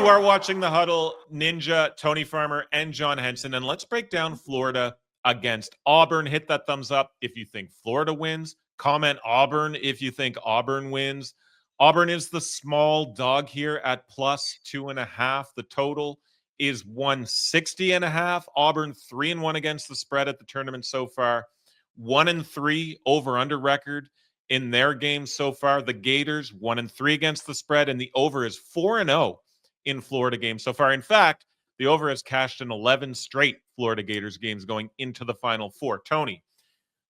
You are watching The Huddle. Ninja, Tony Farmer, and John Henson. And let's break down Florida against Auburn. Hit that thumbs up if you think Florida wins. Comment Auburn if you think Auburn wins. Auburn is the small dog here at plus 2.5. The total is 160.5. Auburn 3-1 against the spread at the tournament so far. 1-3 over-under record in their games so far. The Gators 1-3 against the spread, and the over is 4-0 in Florida games so far. In fact, the over has cashed in 11 straight Florida Gators games going into the Final Four. Tony,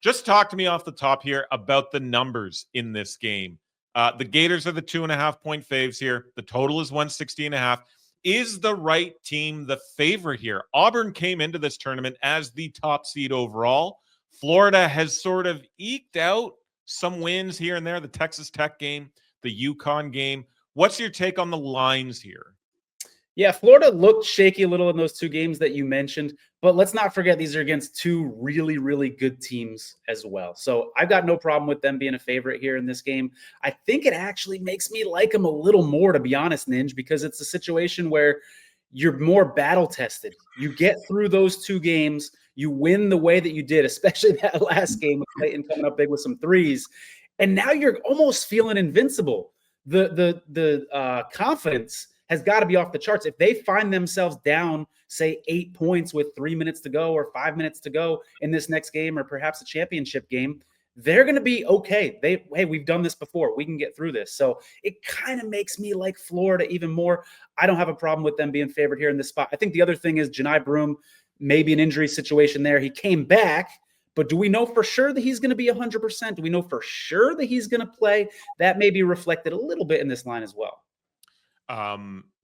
just talk to me off the top here about the numbers in this game. The Gators are the 2.5-point faves here. The total is 160.5. Is the right team the favorite here? Auburn came into this tournament as the top seed overall. Florida has sort of eked out some wins here and there, the Texas Tech game, the UConn game. What's your take on the lines here? Yeah, Florida looked shaky a little in those two games that you mentioned, but let's not forget these are against two really, really good teams as well. So I've got no problem with them being a favorite here in this game. I think it actually makes me like them a little more, to be honest, Ninj, because it's a situation where you're more battle tested. You get through those two games, you win the way that you did, especially that last game with Clayton coming up big with some threes, and now you're almost feeling invincible. The confidence has got to be off the charts. If they find themselves down, say 8 points with 3 minutes to go or 5 minutes to go in this next game, or perhaps a championship game, they're going to be okay. Hey, we've done this before. We can get through this. So it kind of makes me like Florida even more. I don't have a problem with them being favored here in this spot. I think the other thing is Janai Broome, maybe an injury situation there. He came back, but do we know for sure that he's going to be 100%? Do we know for sure that he's going to play? That may be reflected a little bit in this line as well.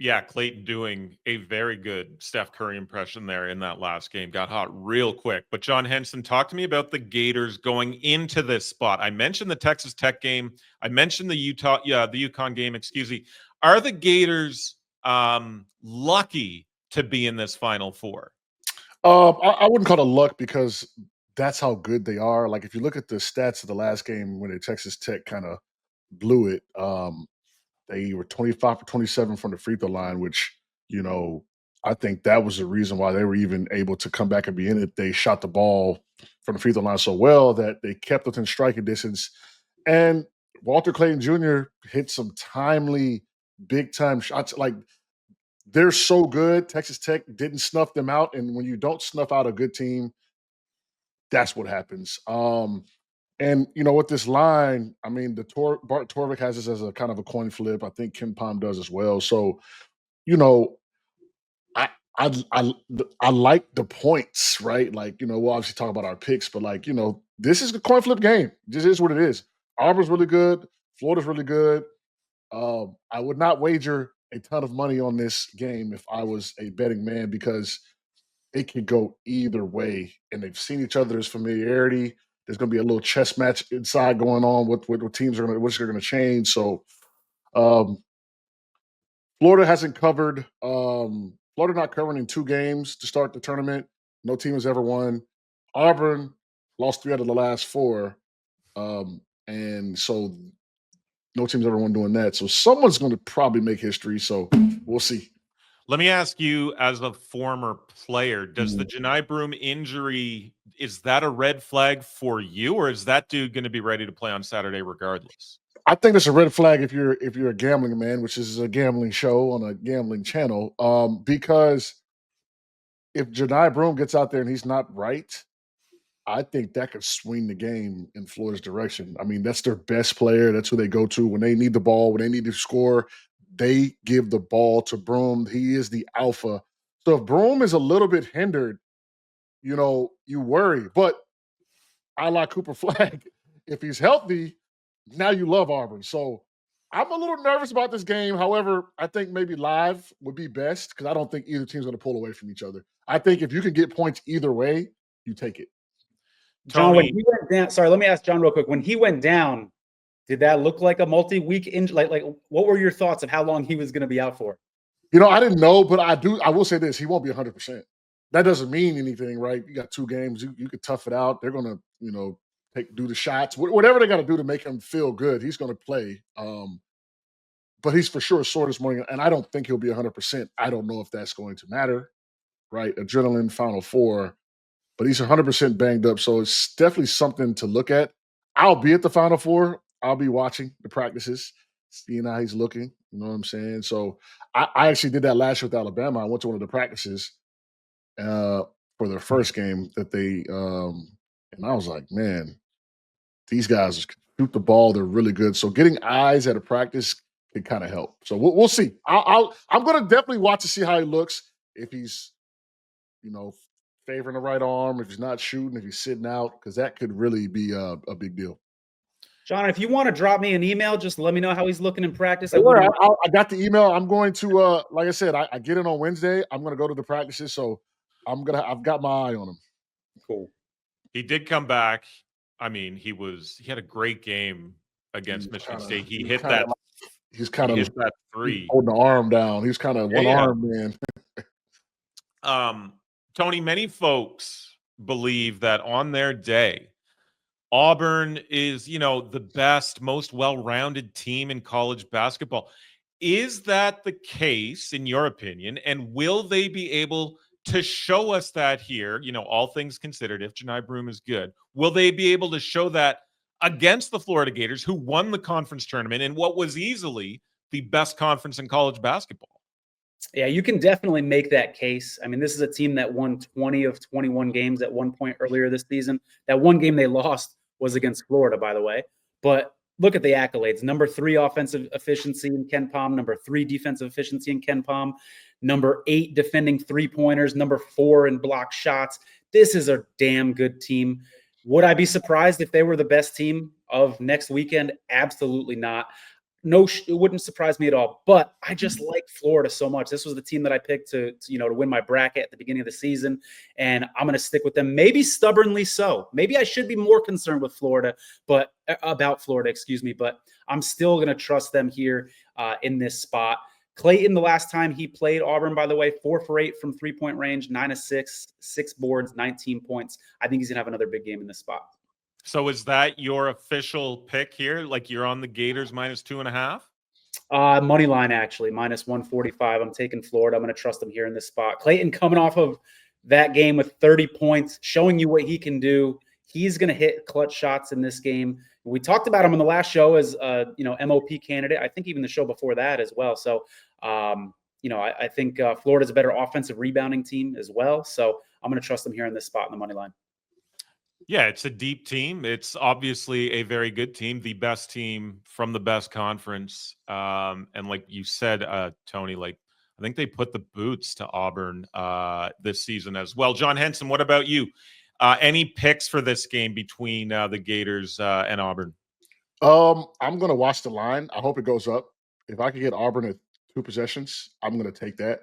Yeah, Clayton doing a very good Steph Curry impression there in that last game. Got hot real quick. But John Henson, talk to me about the Gators going into this spot. I mentioned the Texas Tech game. I mentioned the UConn game, excuse me. Are the Gators lucky to be in this Final Four? I wouldn't call it luck because that's how good they are. Like if you look at the stats of the last game when the Texas Tech kind of blew it, they were 25 for 27 from the free throw line, which, I think that was the reason why they were even able to come back and be in it. They shot the ball from the free throw line so well that they kept within striking distance. And Walter Clayton Jr. hit some timely, big-time shots. Like, they're so good. Texas Tech didn't snuff them out. And when you don't snuff out a good team, that's what happens. And, with this line, I mean, Bart Torvik has this as a kind of a coin flip. I think Ken Palm does as well. So, I like the points, right? Like, we'll obviously talk about our picks, but this is a coin flip game. This is what it is. Auburn's really good. Florida's really good. I would not wager a ton of money on this game if I was a betting man because it could go either way. And they've seen each other's familiarity. There's going to be a little chess match inside going on with teams which are going to change. So Florida hasn't covered. Florida not covering in 2 games to start the tournament. No team has ever won. Auburn lost 3 out of the last 4. And so no team's ever won doing that. So someone's going to probably make history. So we'll see. Let me ask you, as a former player, does the Janai Broome injury, is that a red flag for you, or is that dude going to be ready to play on Saturday regardless? I think it's a red flag if you're a gambling man, which is a gambling show on a gambling channel. Because if Janai Broome gets out there and he's not right, I think that could swing the game in Florida's direction. I mean, that's their best player. That's who they go to when they need the ball, when they need to score. They give the ball to Broome. He is the alpha. So if Broome is a little bit hindered, you worry. But I like Cooper Flag. If he's healthy, now you love Auburn. So I'm a little nervous about this game. However, I think maybe live would be best because I don't think either team's going to pull away from each other. I think if you can get points either way, you take it. John, when he went down, sorry, let me ask John real quick. When he went down, did that look like a multi-week injury? Like, what were your thoughts of how long he was going to be out for? I didn't know, but I will say this: he won't be 100%. That doesn't mean anything, right? You got 2 games, you could tough it out. They're going to, do the shots, whatever they got to do to make him feel good. He's going to play. but he's for sure sore this morning, and I don't think he'll be 100%. I don't know if that's going to matter, right? Adrenaline, Final Four, but he's 100% banged up, so it's definitely something to look at. I'll be at the Final Four. I'll be watching the practices, seeing how he's looking. You know what I'm saying? So I actually did that last year with Alabama. I went to one of the practices uh, for their first game that they, and I was like, man, these guys can shoot the ball. They're really good. So getting eyes at a practice can kind of help. So we'll see. I'm going to definitely watch to see how he looks. If he's, you know, favoring the right arm, if he's not shooting, if he's sitting out, because that could really be a big deal. John, if you want to drop me an email, just let me know how he's looking in practice. I got the email. I'm going to, like I said, I get it on Wednesday. I'm going to go to the practices, so I've got my eye on him. Cool. He did come back. I mean, he had a great game against Michigan State. He hit that. He's kind of that three, holding the arm down. He's kind of one arm man. Tony, many folks believe that on their day, Auburn is, the best, most well-rounded team in college basketball. Is that the case, in your opinion? And will they be able to show us that here, all things considered, if Janai Broome is good? Will they be able to show that against the Florida Gators, who won the conference tournament in what was easily the best conference in college basketball? Yeah, you can definitely make that case. I mean, this is a team that won 20 of 21 games at one point earlier this season. That one game they lost was against Florida, by the way. But look at the accolades. Number 3 offensive efficiency in KenPom. Number 3 defensive efficiency in KenPom. Number 8 defending three-pointers. Number 4 in block shots. This is a damn good team. Would I be surprised if they were the best team of next weekend? Absolutely not. No, it wouldn't surprise me at all. But I just like Florida so much. This was the team that I picked to win my bracket at the beginning of the season, and I'm going to stick with them. Maybe stubbornly so. Maybe I should be more concerned with Florida, but about Florida, excuse me. But I'm still going to trust them here in this spot. Clayton, the last time he played Auburn, by the way, 4 for 8 from 3-point range, 9 of 6, 6 boards, 19 points. I think he's going to have another big game in this spot. So is that your official pick here? Like you're on the Gators -2.5? Money line, actually, -145. I'm taking Florida. I'm going to trust them here in this spot. Clayton coming off of that game with 30 points, showing you what he can do. He's going to hit clutch shots in this game. We talked about him on the last show as MOP candidate. I think even the show before that as well. So, I think Florida's a better offensive rebounding team as well. So I'm going to trust them here in this spot in the money line. Yeah, it's a deep team. It's obviously a very good team, the best team from the best conference. And like you said, Tony, I think they put the boots to Auburn this season as well. John Henson, what about you? Any picks for this game between the Gators and Auburn? I'm going to watch the line. I hope it goes up. If I could get Auburn at 2 possessions, I'm going to take that.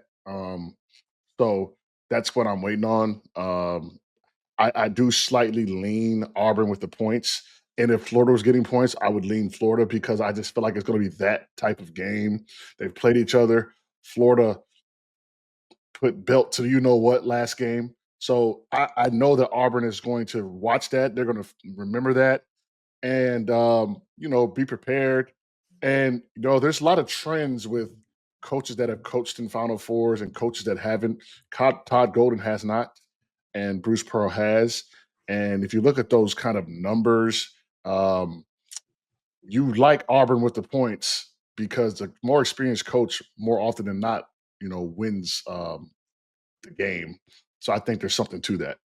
So that's what I'm waiting on. I do slightly lean Auburn with the points. And if Florida was getting points, I would lean Florida because I just feel like it's going to be that type of game. They've played each other. Florida put belt to you-know-what last game. So I know that Auburn is going to watch that. They're going to remember that and, be prepared. And, there's a lot of trends with coaches that have coached in Final Fours and coaches that haven't. Todd Golden has not. And Bruce Pearl has. And if you look at those kind of numbers, you like Auburn with the points because the more experienced coach, more often than not, wins the game. So I think there's something to that.